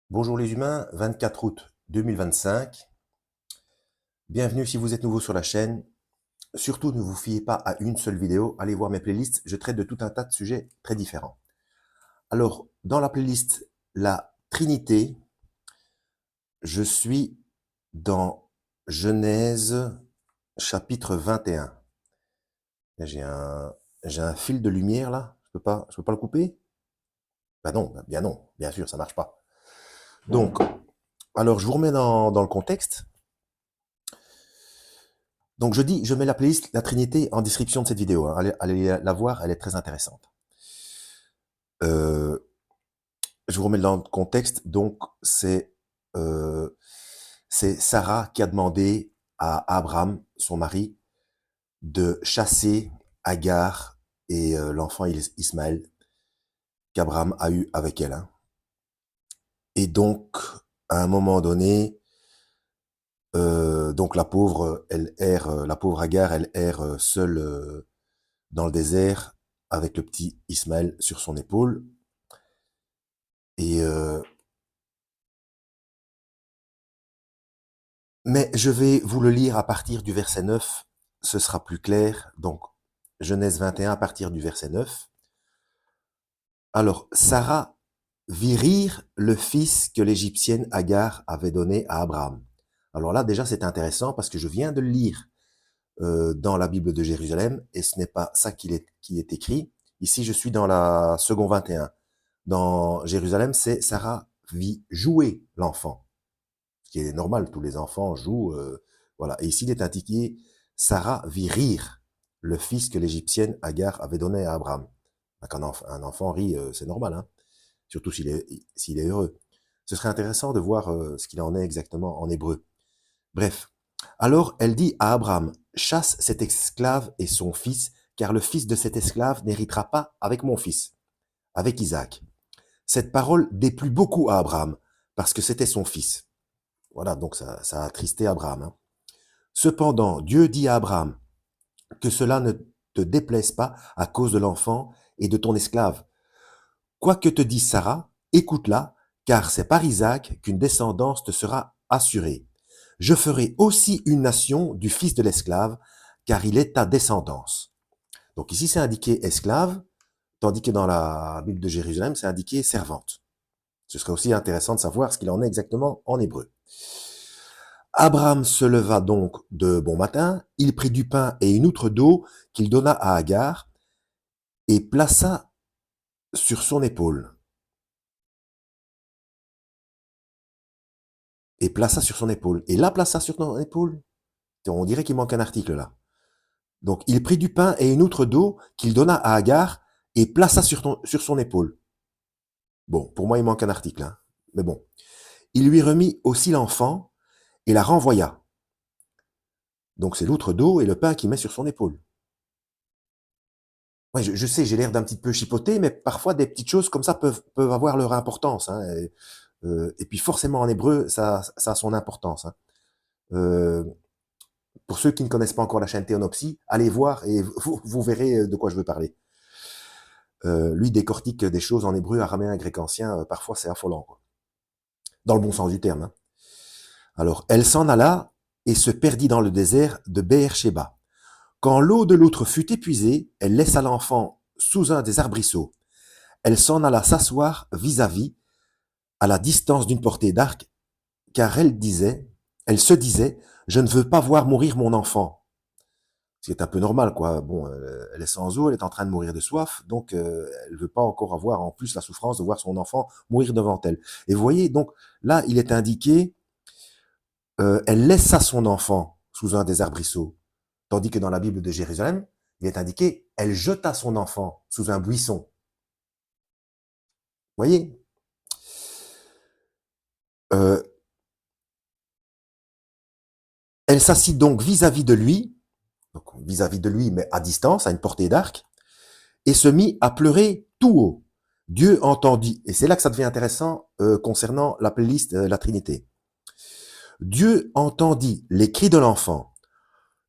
Bonjour les humains, 24 août 2025. Bienvenue si vous êtes nouveau sur la chaîne. Surtout, ne vous fiez pas à une seule vidéo. Allez voir mes playlists. Je traite de tout un tas de sujets très différents. Alors, dans la playlist La Trinité, je suis dans Genèse chapitre 21. J'ai un fil de lumière là. Je peux pas le couper? Ben non, bien non. Bien sûr, ça marche pas. Donc, alors je vous remets dans le contexte. Donc je mets la playlist La Trinité en description de cette vidéo. Hein. Allez la voir, elle est très intéressante. Euh, je vous remets dans le contexte. Donc euh, c'est Sarah qui a demandé à Abraham, son mari, de chasser Agar et l'enfant Ismaël qu'Abraham a eu avec elle. Hein. Et donc, à un moment donné, donc la pauvre Agar, elle erre seule dans le désert avec le petit Ismaël sur son épaule. Et mais je vais vous le lire à partir du verset 9, ce sera plus clair. Donc, Genèse 21 à partir du verset 9. Alors, Sarah vit rire le fils que l'Égyptienne Agar avait donné à Abraham. Alors là, déjà, c'est intéressant parce que je viens de le lire dans la Bible de Jérusalem et ce n'est pas ça qui est écrit. Ici, je suis dans la seconde 21. Dans Jérusalem, c'est Sarah vit jouer l'enfant. Ce qui est normal, tous les enfants jouent. Voilà. Et ici, il est indiqué, Sarah vit rire le fils que l'Égyptienne Agar avait donné à Abraham. Un enfant rit, c'est normal, hein, surtout s'il est heureux. Ce serait intéressant de voir ce qu'il en est exactement en hébreu. Bref. Alors elle dit à Abraham, chasse cet esclave et son fils, car le fils de cet esclave n'héritera pas avec mon fils, avec Isaac. Cette parole déplut beaucoup à Abraham, parce que c'était son fils. Voilà, donc ça a attristé Abraham. Hein. Cependant, Dieu dit à Abraham que cela ne te déplaise pas à cause de l'enfant et de ton esclave. Quoi que te dise Sarah, écoute-la, car c'est par Isaac qu'une descendance te sera assurée. Je ferai aussi une nation du fils de l'esclave, car il est ta descendance. Donc ici, c'est indiqué esclave, tandis que dans la Bible de Jérusalem, c'est indiqué servante. Ce serait aussi intéressant de savoir ce qu'il en est exactement en hébreu. Abraham se leva donc de bon matin, il prit du pain et une outre d'eau qu'il donna à Agar et plaça sur son épaule. Et plaça sur son épaule. Et la plaça sur son épaule. On dirait qu'il manque un article là. Donc il prit du pain et une outre d'eau qu'il donna à Agar et plaça sur son épaule. Bon, pour moi il manque un article. Hein. Mais bon. Il lui remit aussi l'enfant et la renvoya. Donc c'est l'outre d'eau et le pain qu'il met sur son épaule. Ouais, je sais, j'ai l'air d'un petit peu chipoté, mais parfois des petites choses comme ça peuvent avoir leur importance. Hein, et puis forcément en hébreu, ça a son importance. Hein. Euh, pour ceux qui ne connaissent pas encore la chaîne Théonopsie, allez voir et vous verrez de quoi je veux parler. Lui décortique des choses en hébreu, araméen, grec ancien, parfois c'est affolant, quoi. Dans le bon sens du terme. Hein. Alors, elle s'en alla et se perdit dans le désert de Beer-Sheba. Quand l'eau de l'outre fut épuisée, elle laissa l'enfant sous un des arbrisseaux. Elle s'en alla s'asseoir vis-à-vis, à la distance d'une portée d'arc, car elle se disait, je ne veux pas voir mourir mon enfant. Ce qui est un peu normal, quoi. Bon, elle est sans eau, elle est en train de mourir de soif, donc elle veut pas encore avoir en plus la souffrance de voir son enfant mourir devant elle. Et vous voyez, donc là, il est indiqué, elle laissa son enfant sous un des arbrisseaux, tandis que dans la Bible de Jérusalem, il est indiqué, elle jeta son enfant sous un buisson. Vous voyez, euh, elle s'assit donc vis-à-vis de lui, donc vis-à-vis de lui, mais à distance, à une portée d'arc, et se mit à pleurer tout haut. Dieu entendit, et c'est là que ça devient intéressant concernant la playlist La Trinité. Dieu entendit les cris de l'enfant.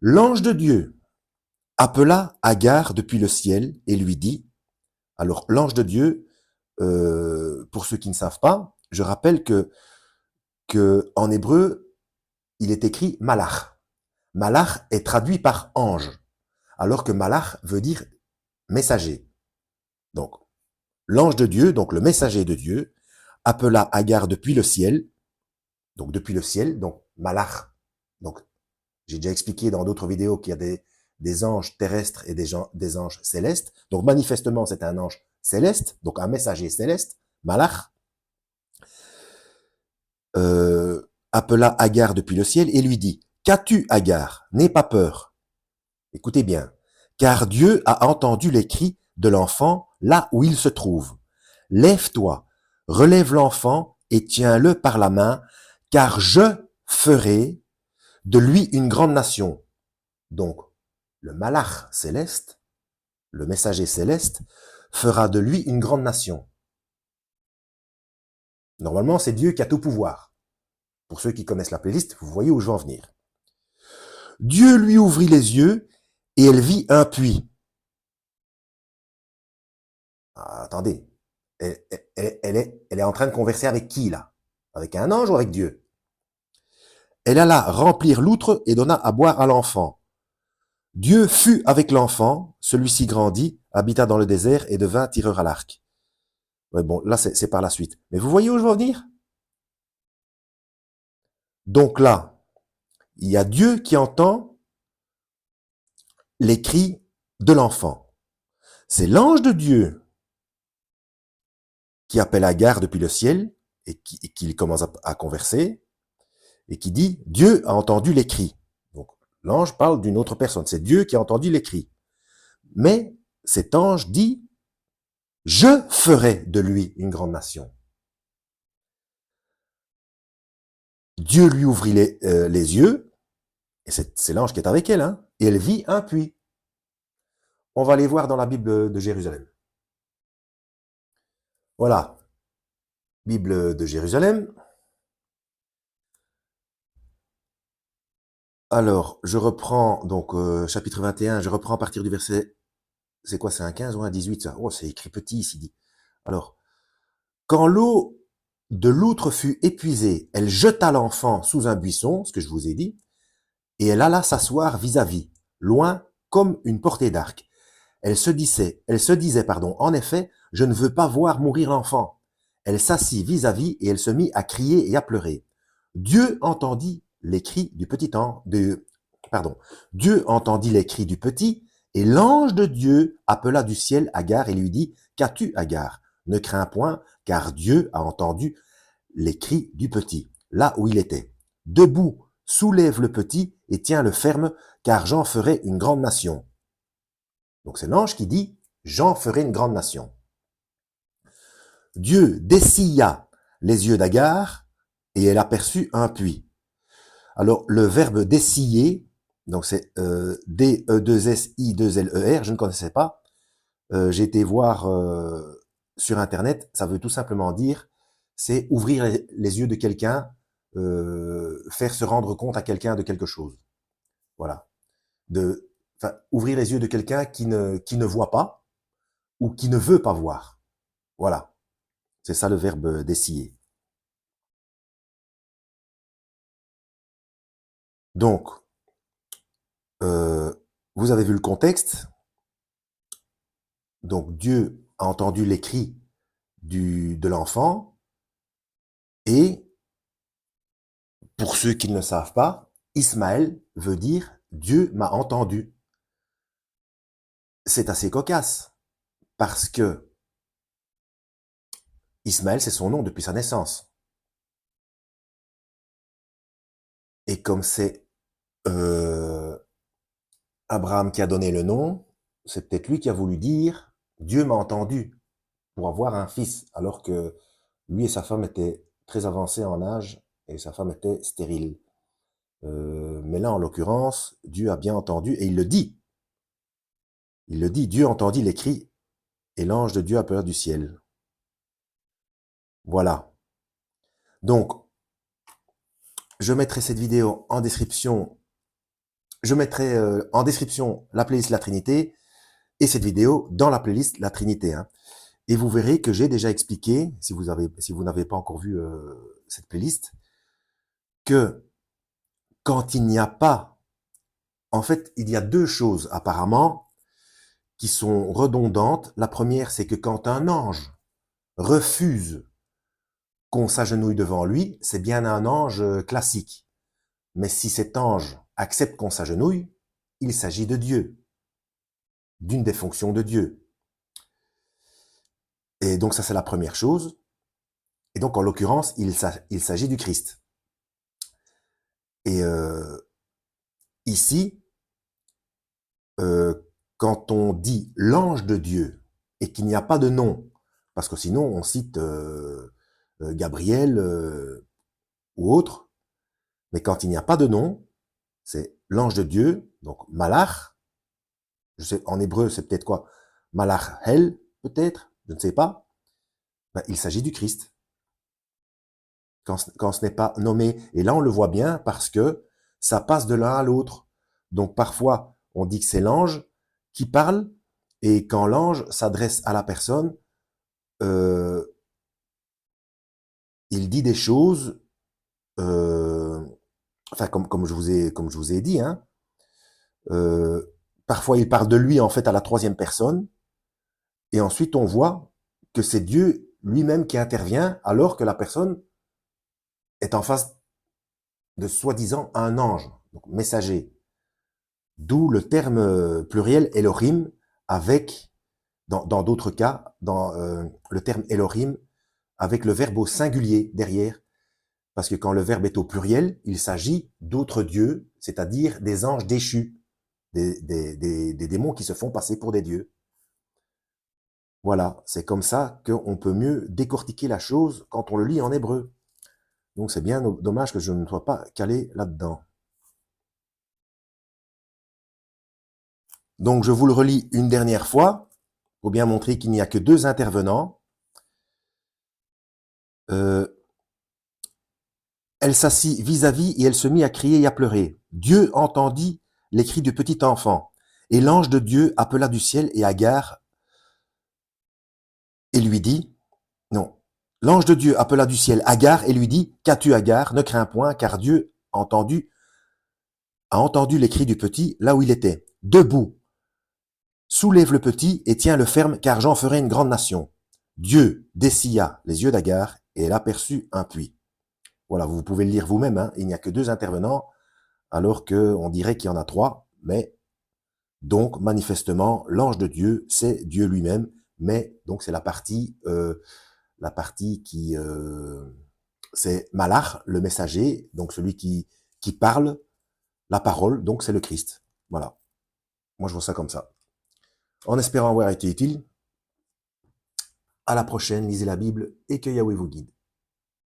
L'ange de Dieu appela Agar depuis le ciel et lui dit, alors l'ange de Dieu, pour ceux qui ne savent pas, je rappelle que en hébreu, il est écrit malach. Malach est traduit par ange, alors que malach veut dire messager. Donc, l'ange de Dieu, donc le messager de Dieu, appela Agar depuis le ciel, donc malach. Donc, j'ai déjà expliqué dans d'autres vidéos qu'il y a des anges terrestres et des anges célestes. Donc, manifestement, c'est un ange céleste, donc un messager céleste, malach, appela Agar depuis le ciel et lui dit, « Qu'as-tu, Agar? N'aie pas peur. » Écoutez bien. « Car Dieu a entendu les cris de l'enfant là où il se trouve. Lève-toi, relève l'enfant et tiens-le par la main, car je ferai de lui une grande nation. » Donc, le malach céleste, le messager céleste, fera de lui une grande nation. Normalement, c'est Dieu qui a tout pouvoir. Pour ceux qui connaissent la playlist, vous voyez où je veux en venir. Dieu lui ouvrit les yeux et elle vit un puits. Ah, attendez, elle est en train de converser avec qui là? Avec un ange ou avec Dieu? Elle alla remplir l'outre et donna à boire à l'enfant. Dieu fut avec l'enfant, celui-ci grandit, habita dans le désert et devint tireur à l'arc. Ouais, bon, là c'est par la suite. Mais vous voyez où je veux en venir? Donc là, il y a Dieu qui entend les cris de l'enfant. C'est l'ange de Dieu qui appelle Agar depuis le ciel et qui commence à converser et qui dit « Dieu a entendu les cris ». Donc l'ange parle d'une autre personne, c'est Dieu qui a entendu les cris. Mais cet ange dit « Je ferai de lui une grande nation ». Dieu lui ouvrit les yeux, et c'est l'ange qui est avec elle, hein, et elle vit un puits. On va aller voir dans la Bible de Jérusalem. Voilà, Bible de Jérusalem. Alors, je reprends, donc, chapitre 21, je reprends à partir du verset, c'est quoi, c'est un 15 ou un 18, ça? Oh, c'est écrit petit ici, dit. Alors, quand l'eau de l'outre fut épuisée, elle jeta l'enfant sous un buisson, ce que je vous ai dit, et elle alla s'asseoir vis-à-vis, loin comme une portée d'arc. Elle se disait, en effet, je ne veux pas voir mourir l'enfant. Elle s'assit vis-à-vis et elle se mit à crier et à pleurer. Dieu entendit les cris du petit Dieu entendit les cris du petit, et l'ange de Dieu appela du ciel Agar et lui dit, qu'as-tu, Agar? Ne crains point, car Dieu a entendu les cris du petit, là où il était. Debout, soulève le petit et tiens-le ferme, car j'en ferai une grande nation. Donc c'est l'ange qui dit, j'en ferai une grande nation. Dieu dessilla les yeux d'Agar et elle aperçut un puits. Alors le verbe dessiller, donc c'est D-E-2-S-I-2-L-E-R, je ne connaissais pas. J'ai été voir sur Internet, ça veut tout simplement dire, c'est ouvrir les yeux de quelqu'un, faire se rendre compte à quelqu'un de quelque chose. Voilà. Ouvrir les yeux de quelqu'un qui ne voit pas ou qui ne veut pas voir. Voilà. C'est ça le verbe dessiller. Donc, vous avez vu le contexte. Donc, Dieu a entendu les cris de l'enfant. Et, pour ceux qui ne le savent pas, Ismaël veut dire « Dieu m'a entendu ». C'est assez cocasse, parce que Ismaël, c'est son nom depuis sa naissance. Et comme c'est Abraham qui a donné le nom, c'est peut-être lui qui a voulu dire « Dieu m'a entendu » pour avoir un fils, alors que lui et sa femme étaient très avancés en âge et sa femme était stérile. Mais là, en l'occurrence, Dieu a bien entendu et il le dit. Il le dit, Dieu entendit les cris et l'ange de Dieu appela du ciel. Voilà. Donc, je mettrai cette vidéo en description. Je mettrai en description la playlist La Trinité et cette vidéo dans la playlist La Trinité. Hein. Et vous verrez que j'ai déjà expliqué, si vous n'avez pas encore vu cette playlist, que quand il n'y a pas, en fait, il y a deux choses apparemment qui sont redondantes. La première, c'est que quand un ange refuse qu'on s'agenouille devant lui, c'est bien un ange classique. Mais si cet ange accepte qu'on s'agenouille, il s'agit de Dieu, d'une des fonctions de Dieu. Et donc ça, c'est la première chose. Et donc, en l'occurrence, il s'agit du Christ. Et ici, quand on dit l'ange de Dieu et qu'il n'y a pas de nom, parce que sinon on cite Gabriel ou autre, mais quand il n'y a pas de nom, c'est l'ange de Dieu, donc Malach, je sais, en hébreu c'est peut-être quoi, Malach Hel, peut-être, je ne sais pas, ben, il s'agit du Christ, quand ce n'est pas nommé. Et là on le voit bien parce que ça passe de l'un à l'autre. Donc parfois on dit que c'est l'ange qui parle, et quand l'ange s'adresse à la personne, euh, il dit des choses, enfin comme je vous ai dit, hein, euh, parfois il parle de lui en fait à la troisième personne, et ensuite on voit que c'est Dieu lui-même qui intervient alors que la personne est en face de soi-disant un ange, donc messager. D'où le terme pluriel Elohim avec, dans d'autres cas, dans le terme Elohim avec le verbe au singulier derrière. Parce que quand le verbe est au pluriel, il s'agit d'autres dieux, c'est-à-dire des anges déchus, des démons qui se font passer pour des dieux. Voilà, c'est comme ça qu'on peut mieux décortiquer la chose quand on le lit en hébreu. Donc c'est bien dommage que je ne sois pas calé là-dedans. Donc je vous le relis une dernière fois, pour bien montrer qu'il n'y a que deux intervenants. Elle s'assit vis-à-vis et elle se mit à crier et à pleurer. Dieu entendit les cris du petit enfant. Et l'ange de Dieu appela du ciel et Agar et lui dit, non, l'ange de Dieu appela du ciel Agar et lui dit, qu'as-tu Agar? Ne crains point, car Dieu a entendu les cris du petit là où il était. Debout, soulève le petit et tiens-le ferme, car j'en ferai une grande nation. Dieu dessilla les yeux d'Agar et elle aperçut un puits. Voilà, vous pouvez le lire vous-même, hein, il n'y a que deux intervenants, alors qu'on dirait qu'il y en a trois, mais donc manifestement, l'ange de Dieu, c'est Dieu lui-même, mais donc c'est la partie qui, c'est Malach, le messager, donc celui qui parle la parole, donc c'est le Christ. Voilà, moi je vois ça comme ça. En espérant avoir été utile, à la prochaine, lisez la Bible et que Yahweh vous guide.